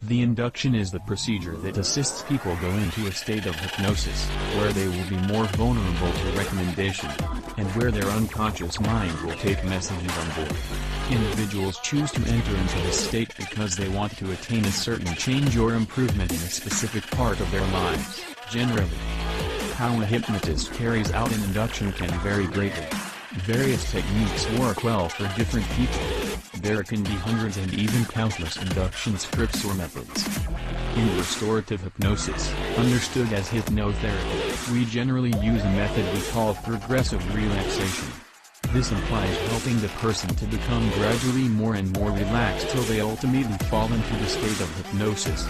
The induction is the procedure that assists people go into a state of hypnosis, where they will be more vulnerable to recommendation, and where their unconscious mind will take messages on board. Individuals choose to enter into this state because they want to attain a certain change or improvement in a specific part of their lives, generally. How a hypnotist carries out an induction can vary greatly. Various techniques work well for different people. There can be hundreds and even countless induction scripts or methods. In restorative hypnosis, understood as hypnotherapy, we generally use a method we call progressive relaxation. This implies helping the person to become gradually more and more relaxed till they ultimately fall into the state of hypnosis.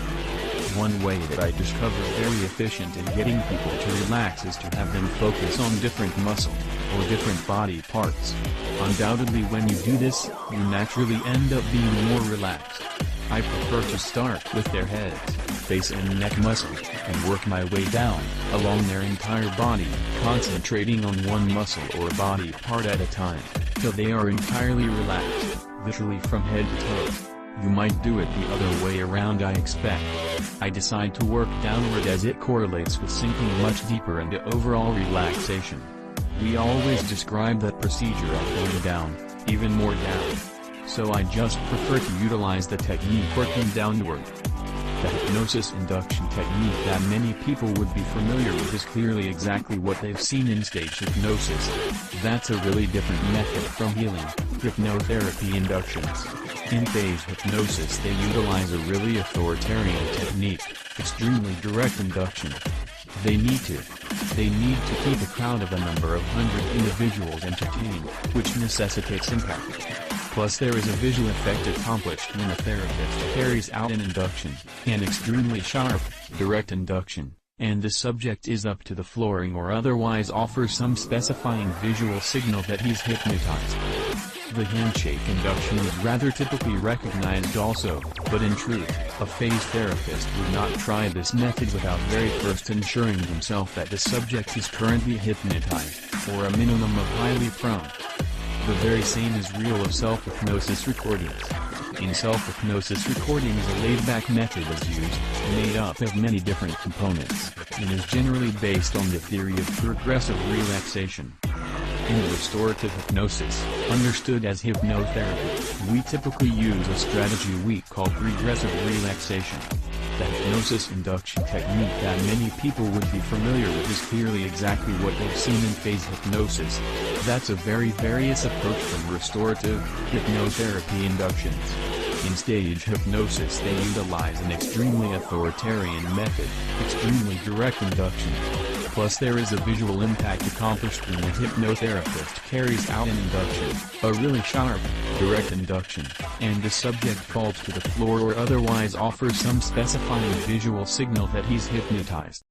One way that I discover very efficient in getting people to relax is to have them focus on different muscle, or different body parts. Undoubtedly when you do this, you naturally end up being more relaxed. I prefer to start with their heads, face and neck muscles, and work my way down, along their entire body, concentrating on one muscle or body part at a time, till they are entirely relaxed, literally from head to toe. You might do it the other way around, I expect. I decide to work downward as it correlates with sinking much deeper into overall relaxation. We always describe that procedure as going down, even more down. So I just prefer to utilize the technique working downward. The hypnosis induction technique that many people would be familiar with is clearly exactly what they've seen in stage hypnosis. That's a really different method from healing, hypnotherapy inductions. In phase hypnosis they utilize a really authoritarian technique, extremely direct induction. They need to keep a crowd of a number of hundred individuals entertained, which necessitates impact. Plus there is a visual effect accomplished when a therapist carries out an induction, an extremely sharp, direct induction, and the subject is up to the flooring or otherwise offers some specifying visual signal that he's hypnotized. The handshake induction is rather typically recognized also, but in truth, a phase therapist would not try this method without very first ensuring himself that the subject is currently hypnotized, or a minimum of highly prone. The very same is real of self-hypnosis recordings. In self-hypnosis recordings a laid-back method is used, made up of many different components, and is generally based on the theory of progressive relaxation. In restorative hypnosis, understood as hypnotherapy, we typically use a strategy we call progressive relaxation. The hypnosis induction technique that many people would be familiar with is clearly exactly what they've seen in phase hypnosis. That's a very various approach from restorative, hypnotherapy inductions. In stage hypnosis they utilize an extremely authoritarian method, extremely direct induction. Plus there is a visual impact accomplished when the hypnotherapist carries out an induction, a really sharp, direct induction, and the subject falls to the floor or otherwise offers some specifying visual signal that he's hypnotized.